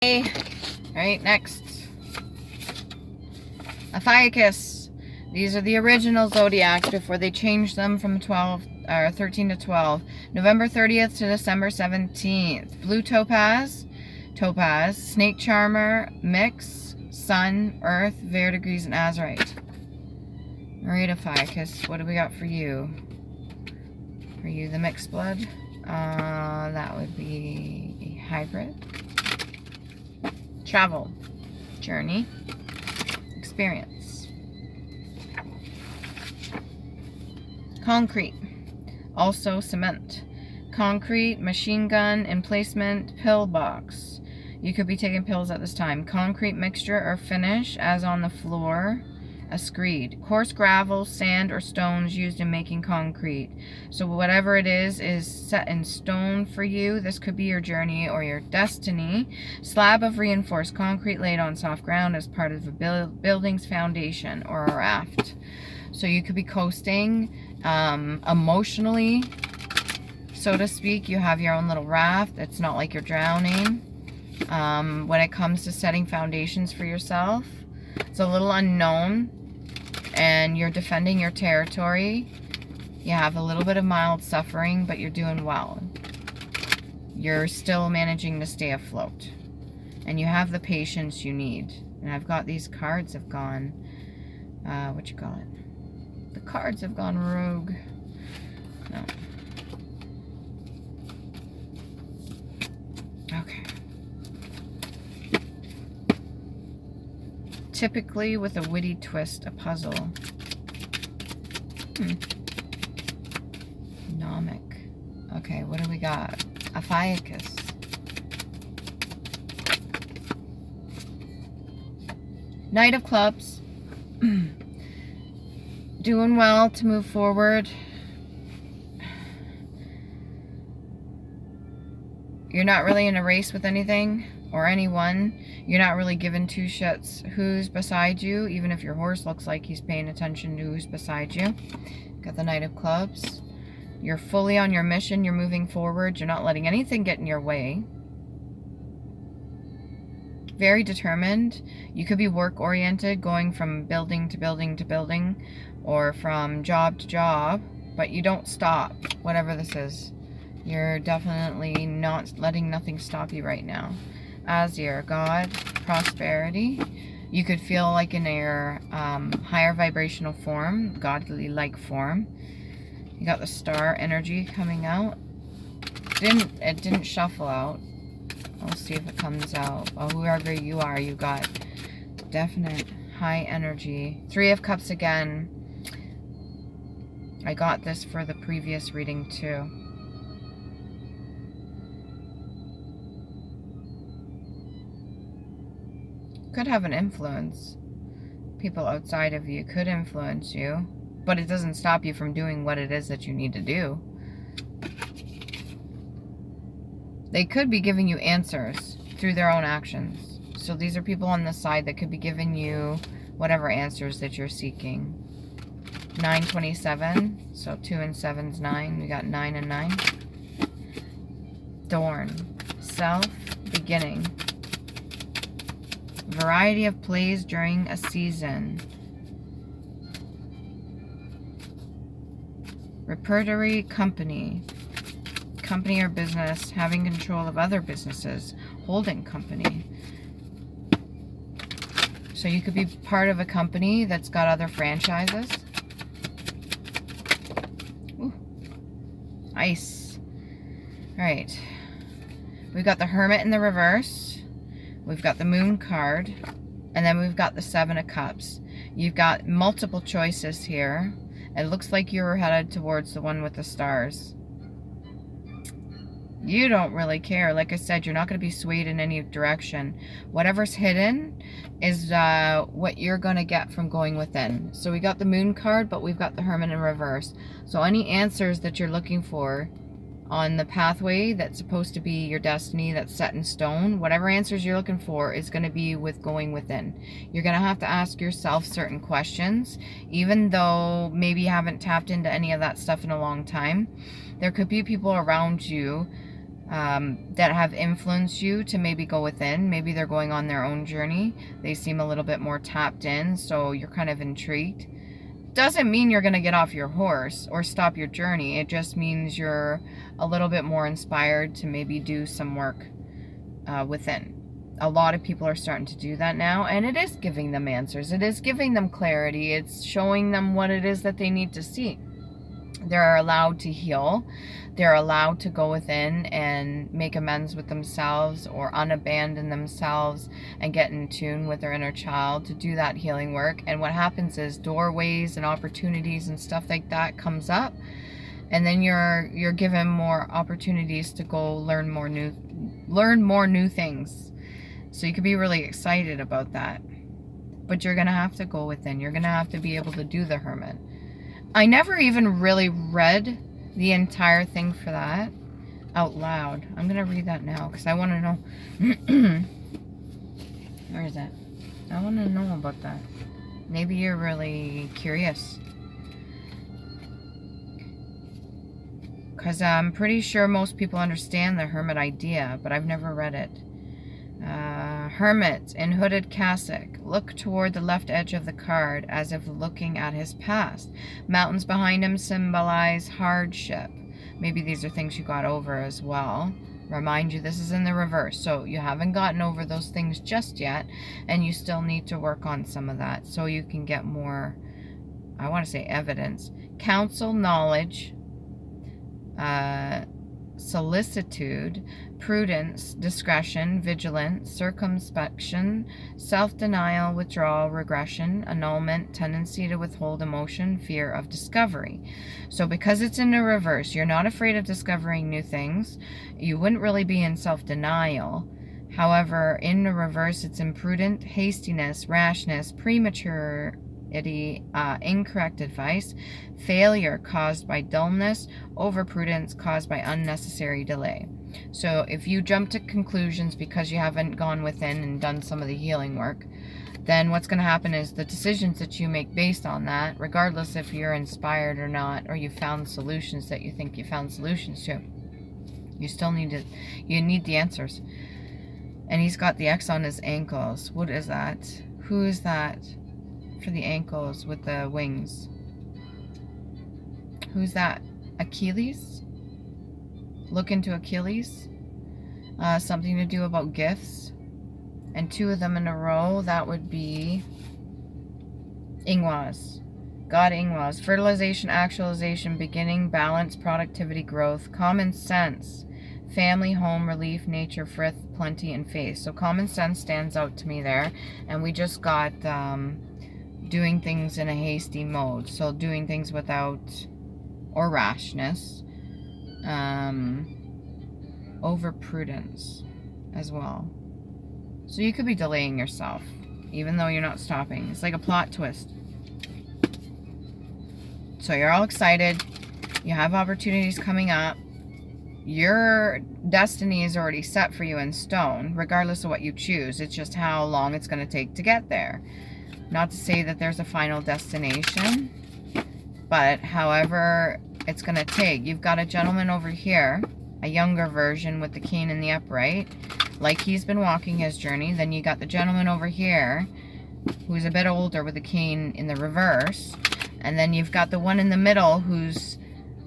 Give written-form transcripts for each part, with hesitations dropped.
All right, next. Ophiuchus. These are the original zodiacs before they changed them from 13 to 12. November 30th to December 17th. Blue topaz, snake charmer, mix, sun, earth, verdigris, and azurite. All right, Ophiuchus, what do we got for you? Are you the mixed blood? That would be a hybrid. Travel, journey, experience. Concrete, also cement. Concrete, machine gun, emplacement, pill box. You could be taking pills at this time. Concrete mixture or finish, as on the floor. A screed. Coarse gravel, sand, or stones used in making concrete. So whatever it is set in stone for you. This could be your journey or your destiny. Slab of reinforced concrete laid on soft ground as part of a building's foundation or a raft. So you could be coasting emotionally, so to speak. You have your own little raft. It's not like you're drowning. When it comes to setting foundations for yourself, it's a little unknown, and you're defending your territory. You have a little bit of mild suffering, but you're doing well. You're still managing to stay afloat, and you have the patience you need. And I've got these cards have gone, what you call it? The cards have gone rogue. No. Okay. Typically with a witty twist, a puzzle. Nomic. Okay, what do we got? Ophiuchus. Knight of Clubs. Doing well to move forward. You're not really in a race with anything or anyone. You're not really giving two shits who's beside you, even if your horse looks like he's paying attention to who's beside you. Got the Knight of Clubs. You're fully on your mission. You're moving forward. You're not letting anything get in your way. Very determined. You could be work-oriented, going from building to building to building, or from job to job, but you don't stop, whatever this is. You're definitely not letting nothing stop you right now. Azir, God, prosperity. You could feel like in your higher vibrational form, godly-like form. You got the star energy coming out. It didn't shuffle out. We'll see if it comes out. Oh, whoever you are, you got definite high energy. Three of Cups again. I got this for the previous reading too. Could have an influence. People outside of you could influence you, but it doesn't stop you from doing what it is that you need to do. They could be giving you answers through their own actions. So these are people on this side that could be giving you whatever answers that you're seeking. 927, so 2 and 7 is 9. We got 9 and 9. Dorn, self, beginning. Variety of plays during a season. Repertory, company. Company or business, having control of other businesses. Holding company. So you could be part of a company that's got other franchises. Ooh. Ice. Alright. We've got the Hermit in the reverse. We've got the Moon card. And then we've got the 7 of Cups. You've got multiple choices here. It looks like you're headed towards the one with the stars. You don't really care. Like I said, you're not going to be swayed in any direction. Whatever's hidden is what you're going to get from going within. So we got the Moon card, but we've got the Hermit in reverse. So any answers that you're looking for on the pathway that's supposed to be your destiny that's set in stone, whatever answers you're looking for is going to be with going within. You're going to have to ask yourself certain questions, even though maybe you haven't tapped into any of that stuff in a long time. There could be people around you that have influenced you to maybe go within. Maybe they're going on their own journey. They seem a little bit more tapped in, so you're kind of intrigued. Doesn't mean you're going to get off your horse or stop your journey. It just means you're a little bit more inspired to maybe do some work within. A lot of people are starting to do that now, and it is giving them answers. It is giving them clarity. It's showing them what it is that they need to see. They're allowed to heal. They're allowed to go within and make amends with themselves or unabandon themselves and get in tune with their inner child to do that healing work. And what happens is doorways and opportunities and stuff like that comes up, and then you're given more opportunities to go learn more new things. So you could be really excited about that. But you're going to have to go within. You're going to have to be able to do the hermit. I never even really read the entire thing for that out loud. I'm going to read that now because I want to know. Where is that? I want to know about that. Maybe you're really curious. Because I'm pretty sure most people understand the hermit idea, but I've never read it. Hermit in hooded cassock. Look toward the left edge of the card as if looking at his past. Mountains behind him symbolize hardship. Maybe these are things you got over as well. Remind you, this is in the reverse. So you haven't gotten over those things just yet, and you still need to work on some of that so you can get more, I want to say evidence. Counsel, knowledge, solicitude, prudence, discretion, vigilance, circumspection, self-denial, withdrawal, regression, annulment, tendency to withhold emotion, fear of discovery. So because it's in the reverse, you're not afraid of discovering new things. You wouldn't really be in self-denial. However, in the reverse, it's imprudent, hastiness, rashness, prematurity, incorrect advice, failure caused by dullness, overprudence caused by unnecessary delay. So if you jump to conclusions because you haven't gone within and done some of the healing work, then what's going to happen is the decisions that you make based on that, regardless if you're inspired or not, or you found solutions that you think you found solutions to, you still need to, you need the answers. And he's got the X on his ankles. What is that? Who is that for the ankles with the wings? Who's that? Achilles? Look into Achilles. Something to do about gifts. And two of them in a row, that would be Ingwas. God Ingwas. Fertilization, actualization, beginning, balance, productivity, growth, common sense, family, home, relief, nature, frith, plenty, and faith. So common sense stands out to me there. And we just got doing things in a hasty mode. So doing things without, or rashness. Overprudence as well. So you could be delaying yourself, even though you're not stopping. It's like a plot twist. So you're all excited. You have opportunities coming up. Your destiny is already set for you in stone, regardless of what you choose. It's just how long it's going to take to get there. Not to say that there's a final destination, but however it's going to take. You've got a gentleman over here, a younger version with the cane in the upright, like he's been walking his journey. Then you got the gentleman over here who's a bit older with the cane in the reverse. And then you've got the one in the middle who's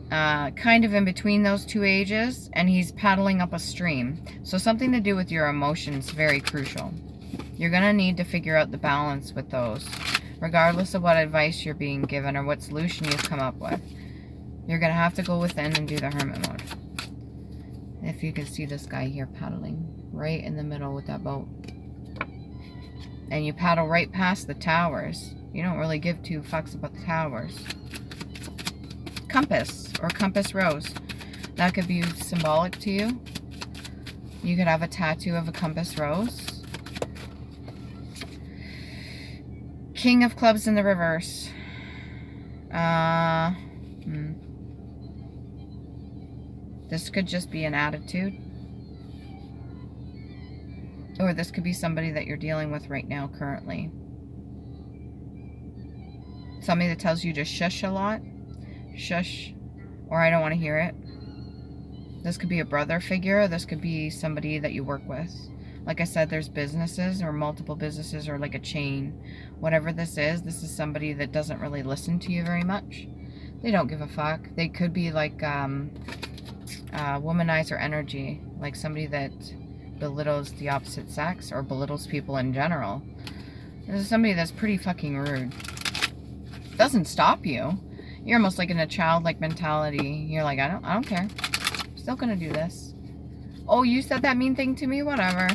kind of in between those two ages, and he's paddling up a stream. So something to do with your emotions, very crucial. You're going to need to figure out the balance with those, regardless of what advice you're being given or what solution you've come up with. You're going to have to go within and do the hermit mode. If you can see this guy here paddling right in the middle with that boat. And you paddle right past the towers. You don't really give two fucks about the towers. Compass or compass rose. That could be symbolic to you. You could have a tattoo of a compass rose. King of clubs in the reverse. This could just be an attitude. Or this could be somebody that you're dealing with right now currently. Somebody that tells you to shush a lot. Shush. Or I don't want to hear it. This could be a brother figure. This could be somebody that you work with. Like I said, there's businesses or multiple businesses or like a chain. Whatever this is somebody that doesn't really listen to you very much. They don't give a fuck. They could be like womanizer energy. Like somebody that belittles the opposite sex or belittles people in general. This is somebody that's pretty fucking rude. Doesn't stop you. You're almost like in a childlike mentality. You're like, I don't care. Still gonna do this. Oh, you said that mean thing to me? Whatever.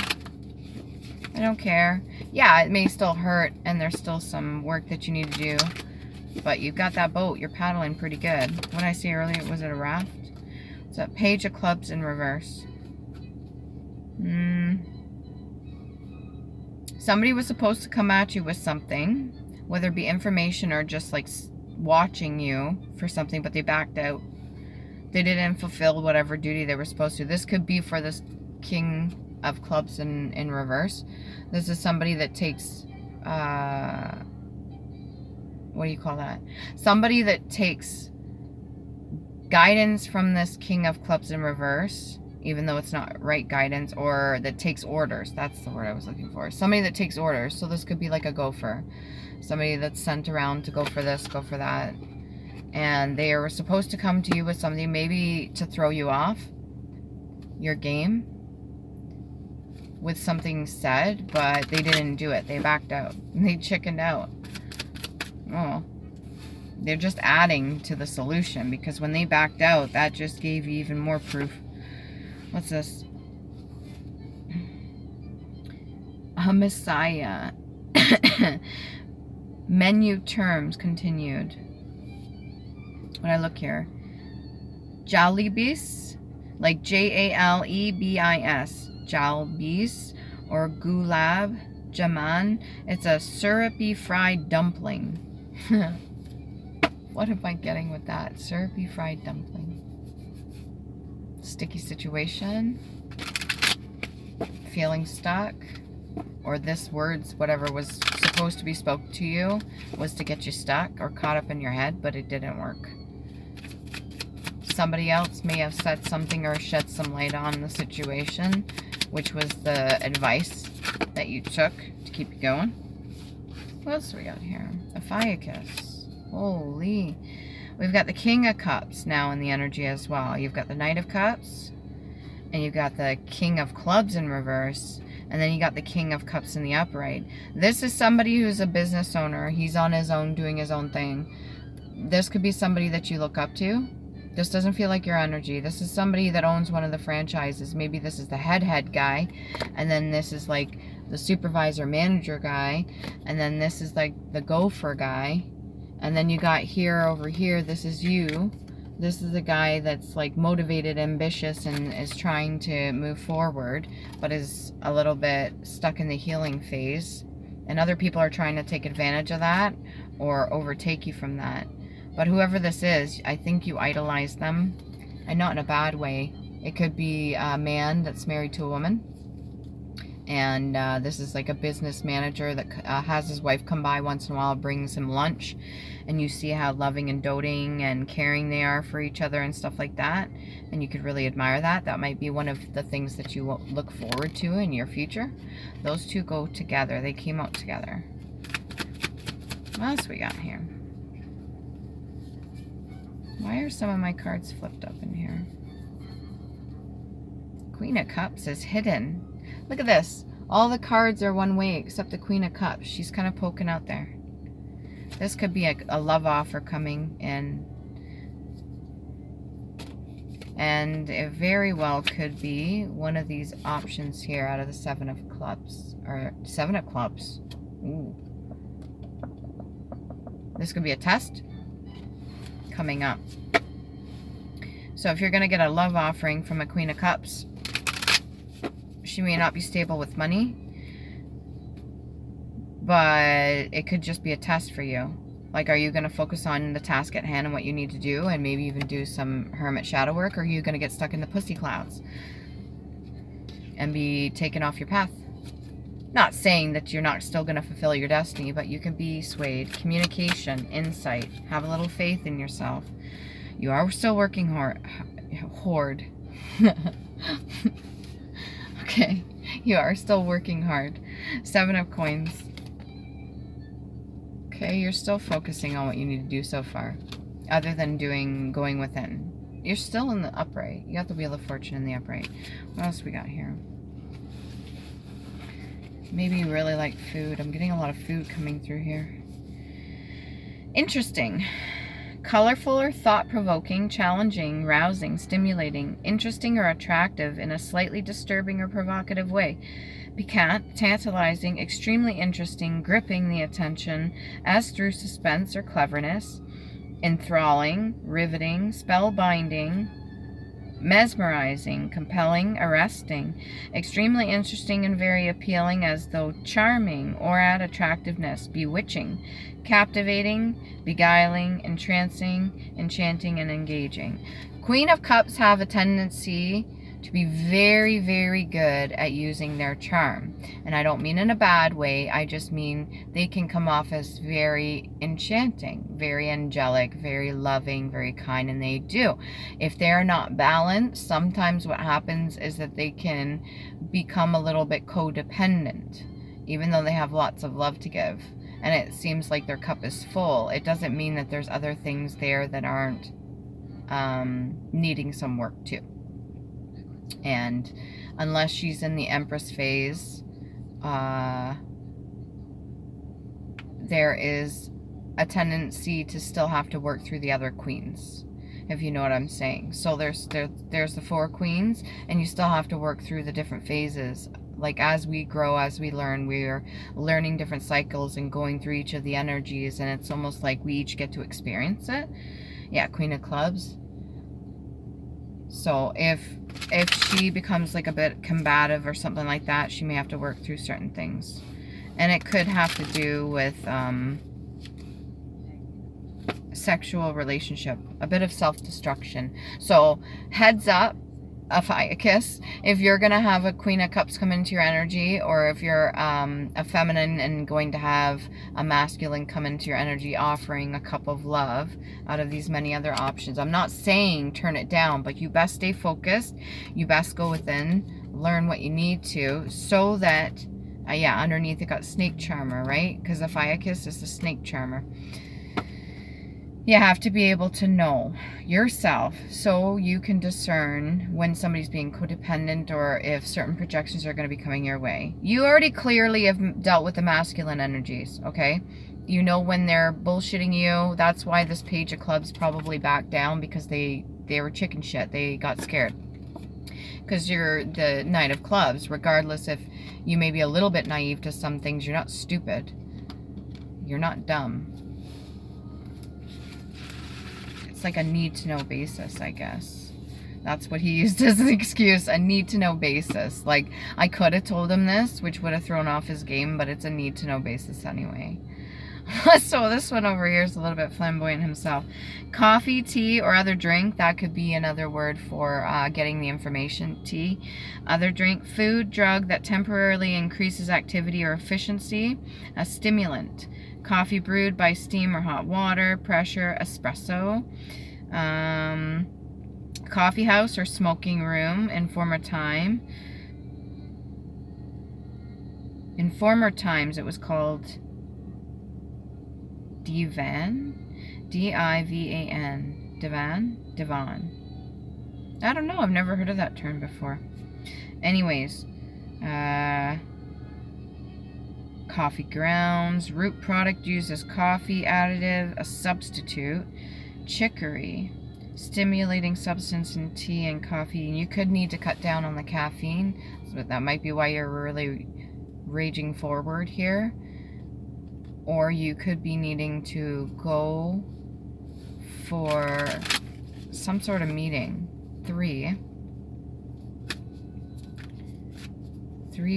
I don't care. Yeah, it may still hurt and there's still some work that you need to do. But you've got that boat. You're paddling pretty good. What did I say earlier? Was it a raft? It's a page of clubs in reverse. Somebody was supposed to come at you with something, whether it be information or just like watching you for something, but they backed out. They didn't fulfill whatever duty they were supposed to. This could be for this King of Clubs in reverse. This is somebody that takes, what do you call that? Somebody that takes guidance from this King of Clubs in reverse, even though it's not right guidance, or that takes orders. That's the word I was looking for. Somebody that takes orders. So this could be like a gopher. Somebody that's sent around to go for this, go for that. And they were supposed to come to you with something, maybe to throw you off your game with something said, but they didn't do it. They backed out. They chickened out. Oh. They're just adding to the solution, because when they backed out, that just gave you even more proof. What's this? A Messiah. Menu terms continued. When I look here, Jalebis, like Jalebis, Jalebis, or Gulab Jaman. It's a syrupy fried dumpling. What am I getting with that? Syrupy fried dumpling. Sticky situation. Feeling stuck. Or this words, whatever was supposed to be spoke to you, was to get you stuck or caught up in your head, but it didn't work. Somebody else may have said something or shed some light on the situation, which was the advice that you took to keep you going. What else do we got here? Ophiuchus. Holy. We've got the King of Cups now in the energy as well. You've got the Knight of Cups, and you've got the King of Clubs in reverse, and then you got the King of Cups in the upright. This is somebody who's a business owner. He's on his own, doing his own thing. This could be somebody that you look up to. This doesn't feel like your energy. This is somebody that owns one of the franchises. Maybe this is the head guy, and then this is like the supervisor manager guy, and then this is like the gopher guy, and then you got here over here, this is you. This is a guy that's like motivated, ambitious, and is trying to move forward, but is a little bit stuck in the healing phase. And other people are trying to take advantage of that or overtake you from that. But whoever this is, I think you idolize them, and not in a bad way. It could be a man that's married to a woman. And this is like a business manager that has his wife come by once in a while, brings him lunch, and you see how loving and doting and caring they are for each other and stuff like that, and you could really admire that. That might be one of the things that you look forward to in your future. Those two go together. They came out together. What else we got here? Why are some of my cards flipped up in here? Queen of Cups is hidden. Look at this. All the cards are one way except the Queen of Cups. She's kind of poking out there. This could be a love offer coming in. And it very well could be one of these options here out of the Seven of Clubs. Or Seven of Clubs. Ooh. This could be a test coming up. So if you're going to get a love offering from a Queen of Cups, she may not be stable with money, but it could just be a test for you. Like, are you going to focus on the task at hand and what you need to do, and maybe even do some hermit shadow work, or are you going to get stuck in the pussy clouds and be taken off your path? Not saying that you're not still going to fulfill your destiny, but you can be swayed. Communication, insight, have a little faith in yourself. You are still working hard. Okay, you are still working hard. 7 of coins. Okay, you're still focusing on what you need to do so far, other than going within. You're still in the upright. You got the Wheel of Fortune in the upright. What else we got here? Maybe you really like food. I'm getting a lot of food coming through here. Interesting. Colorful or thought-provoking, challenging, rousing, stimulating, interesting or attractive in a slightly disturbing or provocative way. Piquant, tantalizing, extremely interesting, gripping the attention as through suspense or cleverness, enthralling, riveting, spellbinding, mesmerizing, compelling, arresting, extremely interesting and very appealing as though charming or add attractiveness, bewitching, captivating, beguiling, entrancing, enchanting, and engaging. Queen of Cups have a tendency to be very, very good at using their charm. And I don't mean in a bad way, I just mean they can come off as very enchanting, very angelic, very loving, very kind, and they do. If they're not balanced, sometimes what happens is that they can become a little bit codependent, even though they have lots of love to give. And it seems like their cup is full. It doesn't mean that there's other things there that aren't needing some work too. And unless she's in the Empress phase, there is a tendency to still have to work through the other queens, if you know what I'm saying. So there's the 4 queens, and you still have to work through the different phases. Like, as we grow, as we learn, we're learning different cycles and going through each of the energies, and it's almost like we each get to experience it. Yeah, Queen of Clubs. So if she becomes like a bit combative or something like that, she may have to work through certain things. And it could have to do with sexual relationship, a bit of self-destruction. So heads up, Ophiuchus, if you're going to have a Queen of Cups come into your energy, or if you're a feminine and going to have a masculine come into your energy offering a cup of love out of these many other options, I'm not saying turn it down, but you best stay focused. You best go within, learn what you need to, so that, yeah, underneath it got Snake Charmer, right? Because Ophiuchus is the Snake Charmer. You have to be able to know yourself so you can discern when somebody's being codependent or if certain projections are going to be coming your way. You already clearly have dealt with the masculine energies, okay? You know when they're bullshitting you. That's why this Page of Clubs probably backed down, because they were chicken shit. They got scared. Because you're the Knight of Clubs. Regardless if you may be a little bit naive to some things, you're not stupid. You're not dumb. It's like a need-to-know basis, I guess. That's what he used as an excuse, a need-to-know basis. Like, I could have told him this, which would have thrown off his game, but it's a need-to-know basis anyway. So this one over here is a little bit flamboyant himself. Coffee, tea, or other drink. That could be another word for getting the information. Tea. Other drink. Food, drug that temporarily increases activity or efficiency. A stimulant. Coffee brewed by steam or hot water. Pressure. Espresso. Coffee house or smoking room in former time. In former times it was called divan. D-I-V-A-N. Divan? Divan. I don't know. I've never heard of that term before. Anyways. Coffee grounds. Root product used as coffee additive. A substitute. Chicory. Stimulating substance in tea and coffee. And you could need to cut down on the caffeine. So that might be why you're really raging forward here. Or you could be needing to go for some sort of meeting. 3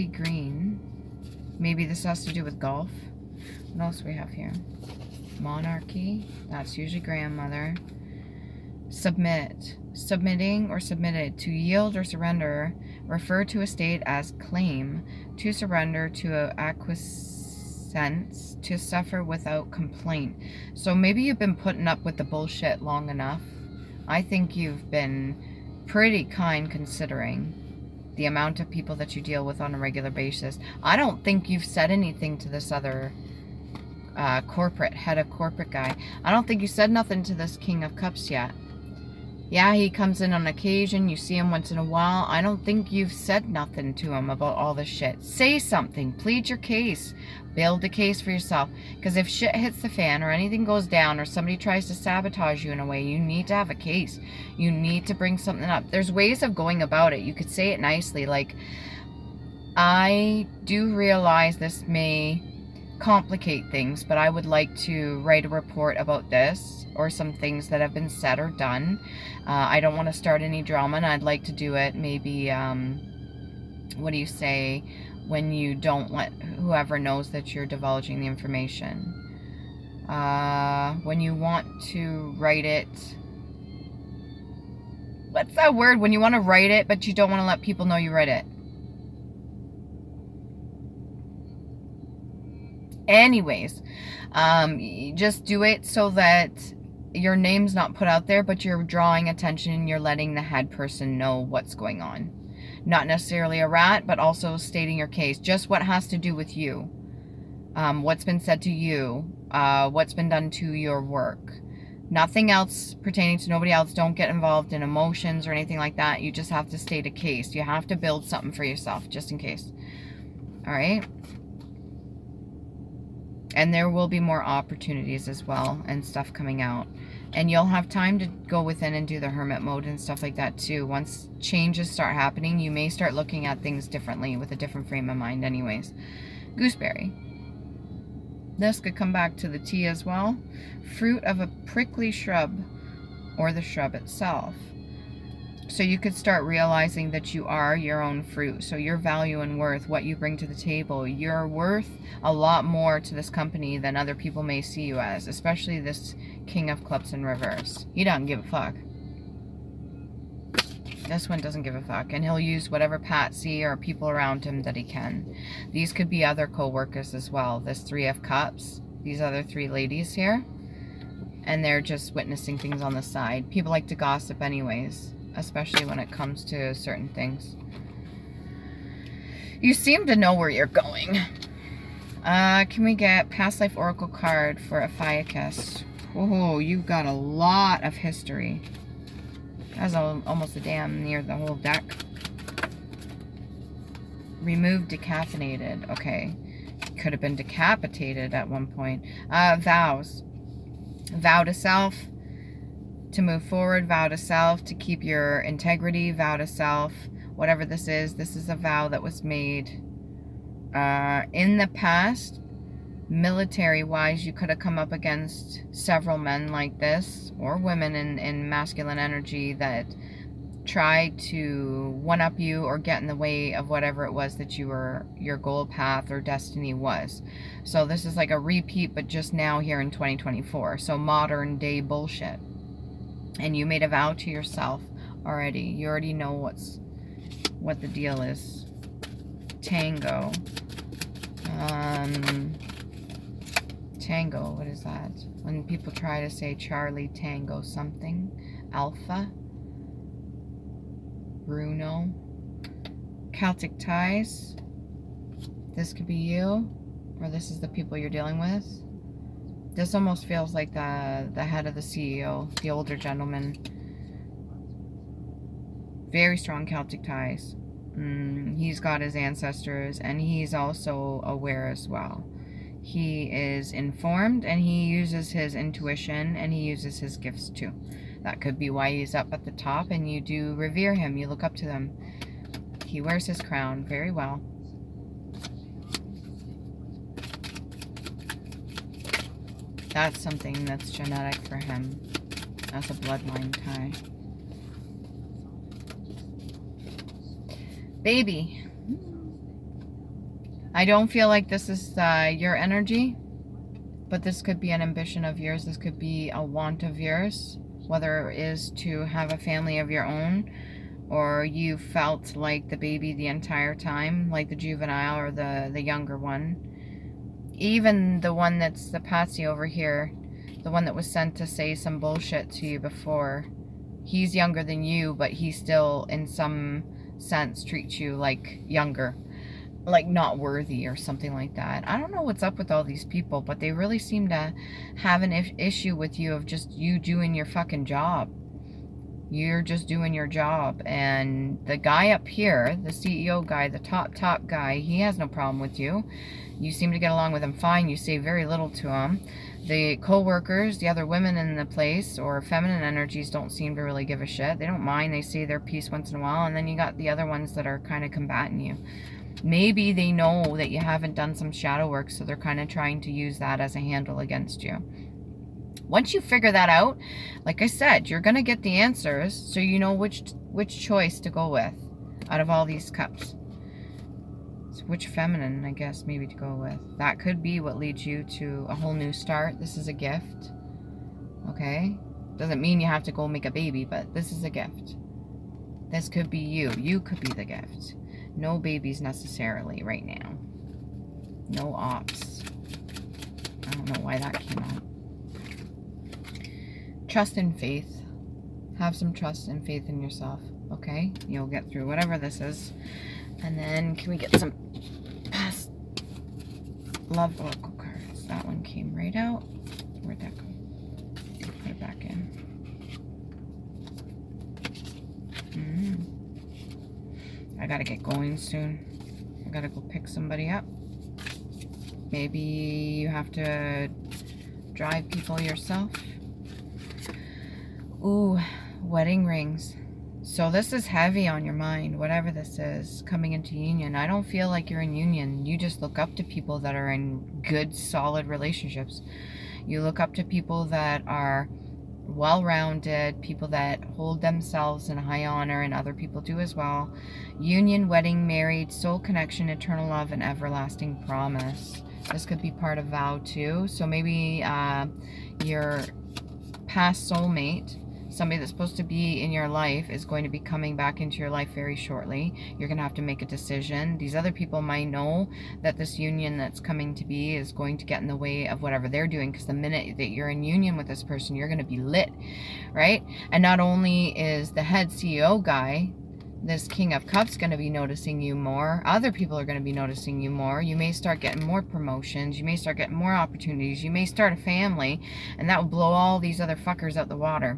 green. Maybe this has to do with golf. What else do we have here? Monarchy. That's usually grandmother. Submit. Submitting or submitted. To yield or surrender. Refer to a state as claim. To surrender to acquiescence. To suffer without complaint. So maybe you've been putting up with the bullshit long enough. I think you've been Pretty kind considering the amount of people that you deal with on a regular basis. I don't think you've said anything to this other head of corporate guy. I don't think you said nothing to this King of Cups yet. Yeah, he comes in on occasion. You see him once in a while. I don't think you've said nothing to him about all this shit. Say something. Plead your case. Build a case for yourself. Because if shit hits the fan or anything goes down or somebody tries to sabotage you in a way, you need to have a case. You need to bring something up. There's ways of going about it. You could say it nicely. Like, I do realize this may complicate things, but I would like to write a report about this or some things that have been said or done. I don't want to start any drama, and I'd like to do it maybe, what do you say, when you don't let whoever knows that you're divulging the information. When you want to write it, what's that word? When you want to write it, but you don't want to let people know you read it. Anyways, just do it so that your name's not put out there, but you're drawing attention, you're letting the head person know what's going on. Not necessarily a rat, but also stating your case. Just what has to do with you. What's been said to you. What's been done to your work. Nothing else pertaining to nobody else. Don't get involved in emotions or anything like that. You just have to state a case. You have to build something for yourself, just in case. Alright? And there will be more opportunities as well and stuff coming out. And you'll have time to go within and do the hermit mode and stuff like that too. Once changes start happening, you may start looking at things differently with a different frame of mind anyways. Gooseberry. This could come back to the tea as well. Fruit of a prickly shrub or the shrub itself. So you could start realizing that you are your own fruit. So your value and worth, what you bring to the table, you're worth a lot more to this company than other people may see you as, especially this King of Clubs in reverse. He doesn't give a fuck. This one doesn't give a fuck, and he'll use whatever patsy or people around him that he can. These could be other co-workers as well. This Three of Cups, these other three ladies here, and they're just witnessing things on the side. People like to gossip anyways, especially when it comes to certain things. You seem to know where you're going. Can we get Past Life Oracle card for Ophiuchus? Oh, you've got a lot of history. That's almost a damn near the whole deck. Removed, decaffeinated. Okay. Could have been decapitated at one point. Vows. Vow to self. To move forward. Vow to self. To keep your integrity. Vow to self. Whatever this is a vow that was made in the past. Military-wise, you could have come up against several men like this, or women in masculine energy that tried to one-up you or get in the way of whatever it was that your goal path or destiny was. So this is like a repeat, but just now here in 2024. So modern day bullshit. And you made a vow to yourself already. You already know what the deal is. Tango. Tango, what is that? When people try to say Charlie Tango something. Alpha. Bruno. Celtic ties. This could be you. Or this is the people you're dealing with. This almost feels like the head of the CEO. The older gentleman. Very strong Celtic ties. He's got his ancestors. And he's also aware as well. He is informed, and he uses his intuition, and he uses his gifts too. That could be why he's up at the top, and you do revere him. You look up to him. He wears his crown very well. That's something that's genetic for him. That's a bloodline tie. Baby. I don't feel like this is your energy, but this could be an ambition of yours. This could be a want of yours, whether it is to have a family of your own, or you felt like the baby the entire time, like the juvenile or the younger one. Even the one that's the patsy over here, the one that was sent to say some bullshit to you before, He's younger than you, but he still, in some sense, treats you like younger. Like not worthy or something like that. I don't know what's up with all these people, but they really seem to have an issue with you of just you doing your fucking job. You're just doing your job. And the guy up here, the CEO guy, the top guy, he has no problem with you. You seem to get along with him fine. You say very little to him. The co-workers, the other women in the place, or feminine energies, don't seem to really give a shit. They don't mind. They say their piece once in a while. And then you got the other ones that are kind of combating you. Maybe they know that you haven't done some shadow work, so they're kind of trying to use that as a handle against you. Once you figure that out, like I said, you're going to get the answers, so you know which choice to go with out of all these cups. So which feminine, I guess, maybe to go with. That could be what leads you to a whole new start. This is a gift. Okay? Doesn't mean you have to go make a baby, but this is a gift. This could be you. You could be the gift. No babies necessarily right now. No ops. I don't know why that came out. Trust and faith. Have some trust and faith in yourself, okay? You'll get through whatever this is. And then can we get some past love oracle cards? That one came right out. Where'd that go? Put it back in. I gotta get going soon. I gotta go pick somebody up. Maybe you have to drive people yourself. Ooh, wedding rings. So this is heavy on your mind, whatever this is, coming into union. I don't feel like you're in union. You just look up to people that are in good, solid relationships. You look up to people that are well-rounded, people that hold themselves in high honor, and other people do as well. Union, wedding, married, soul connection, eternal love, and everlasting promise. This could be part of vow too. So maybe your past soulmate, somebody that's supposed to be in your life, is going to be coming back into your life very shortly. You're going to have to make a decision. These other people might know that this union that's coming to be is going to get in the way of whatever they're doing, because the minute that you're in union with this person, you're going to be lit, right? And not only is the head CEO guy, this King of Cups, going to be noticing you more, other people are going to be noticing you more. You may start getting more promotions. You may start getting more opportunities. You may start a family, and that will blow all these other fuckers out the water.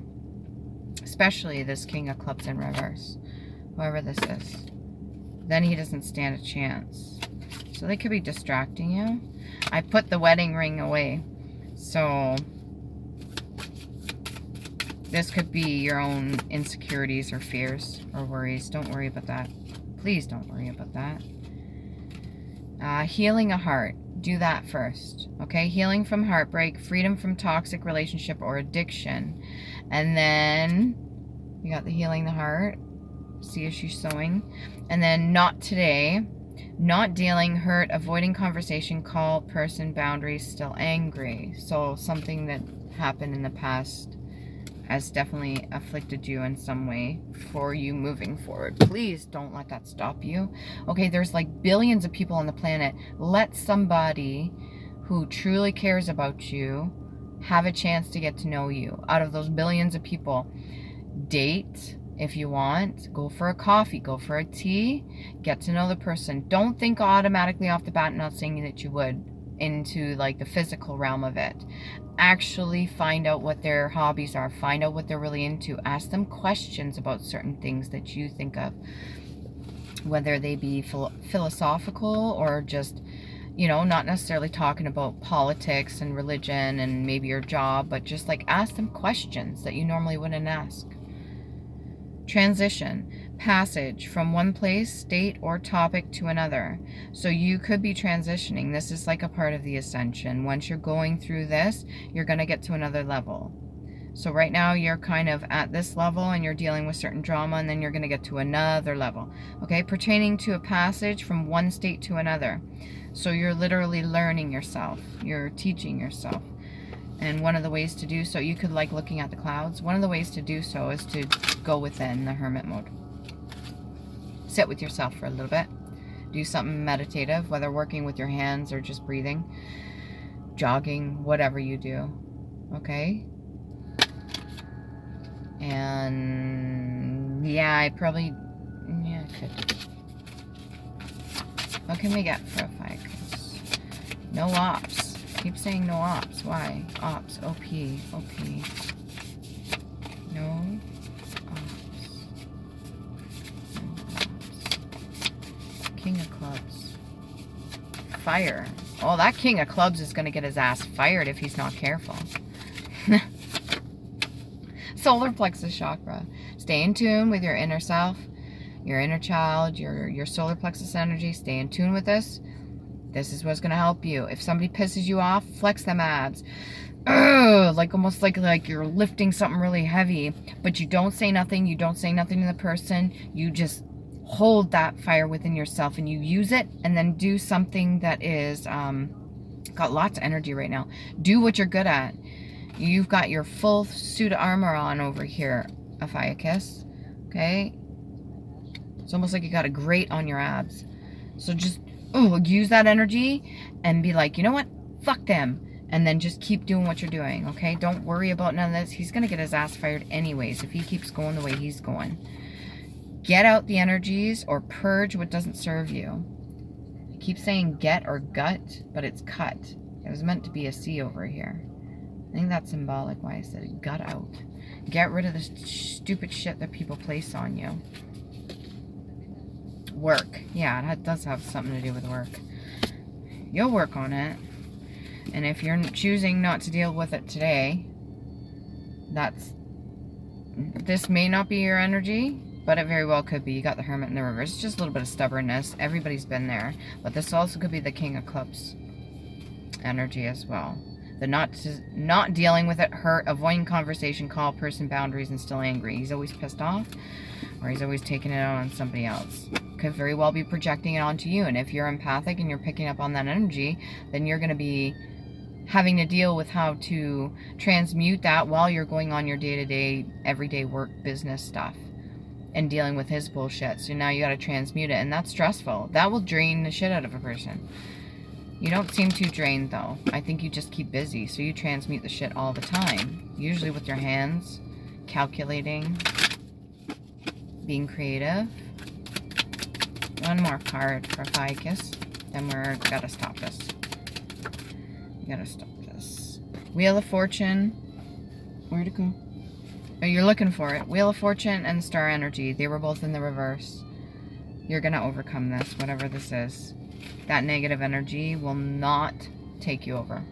Especially this King of Clubs in reverse. Whoever this is. Then he doesn't stand a chance. So they could be distracting you. I put the wedding ring away. So this could be your own insecurities or fears or worries. Don't worry about that. Please don't worry about that. Healing a heart. Do that first. Okay? Healing from heartbreak. Freedom from toxic relationship or addiction. And then you got the healing the heart. See if she's sewing. And then not today. Not dealing, hurt, avoiding conversation, call, person, boundaries, still angry. So something that happened in the past has definitely afflicted you in some way for you moving forward. Please don't let that stop you. Okay, there's like billions of people on the planet. Let somebody who truly cares about you have a chance to get to know you. Out of those billions of people, date if you want, go for a coffee, go for a tea, get to know the person. Don't think automatically off the bat, not saying that you would, into like the physical realm of it. Actually find out what their hobbies are, find out what they're really into, ask them questions about certain things that you think of, whether they be philosophical or just, you know, not necessarily talking about politics and religion and maybe your job, but just like ask them questions that you normally wouldn't ask. Transition, passage from one place, state, or topic to another. So you could be transitioning. This is like a part of the ascension. Once you're going through this, you're going to get to another level. So right now you're kind of at this level and you're dealing with certain drama, and then you're going to get to another level. Okay, pertaining to a passage from one state to another. So you're literally learning yourself. You're teaching yourself. And one of the ways to do so, you could like looking at the clouds. One of the ways to do so is to go within the hermit mode. Sit with yourself for a little bit. Do something meditative, whether working with your hands or just breathing, jogging, whatever you do. Okay? And yeah, I probably, yeah, I could. What can we get for Ophiuchus? No ops. Keep saying no ops. Why? Ops. OP. OP. No ops. No ops. King of clubs. Fire. Oh, that king of clubs is going to get his ass fired if he's not careful. Solar plexus chakra. Stay in tune with your inner self, your inner child, your solar plexus energy. Stay in tune with this. This is what's going to help you. If somebody pisses you off, flex them abs. Ugh, like almost like you're lifting something really heavy, but you don't say nothing. You don't say nothing to the person. You just hold that fire within yourself and you use it, and then do something that is got lots of energy right now. Do what you're good at. You've got your full suit of armor on over here, Ophiuchus. Okay? It's almost like you got a grate on your abs. So just use that energy and be like, you know what? Fuck them. And then just keep doing what you're doing, okay? Don't worry about none of this. He's going to get his ass fired anyways if he keeps going the way he's going. Get out the energies or purge what doesn't serve you. I keep saying get or gut, but it's cut. It was meant to be a C over here. I think that's symbolic why I said gut out. Get rid of the stupid shit that people place on you. Work. Yeah, that does have something to do with work. You'll work on it. And if you're choosing not to deal with it today, this may not be your energy, but it very well could be. You got the Hermit in the reverse. It's just a little bit of stubbornness. Everybody's been there. But this also could be the King of Clubs energy as well. The not dealing with it, hurt, avoiding conversation, call, person, boundaries, and still angry. He's always pissed off, or he's always taking it out on somebody else. Could very well be projecting it onto you. And if you're empathic and you're picking up on that energy, then you're going to be having to deal with how to transmute that while you're going on your day-to-day, everyday work, business stuff and dealing with his bullshit. So now you got to transmute it, and that's stressful. That will drain the shit out of a person. You don't seem too drained, though. I think you just keep busy, so you transmute the shit all the time. Usually with your hands, calculating, being creative. One more card for Ophiuchus. Then we're gotta stop this. We gotta stop this. Wheel of Fortune. Where'd it go? Oh, you're looking for it. Wheel of Fortune and Star Energy. They were both in the reverse. You're gonna overcome this, whatever this is. That negative energy will not take you over.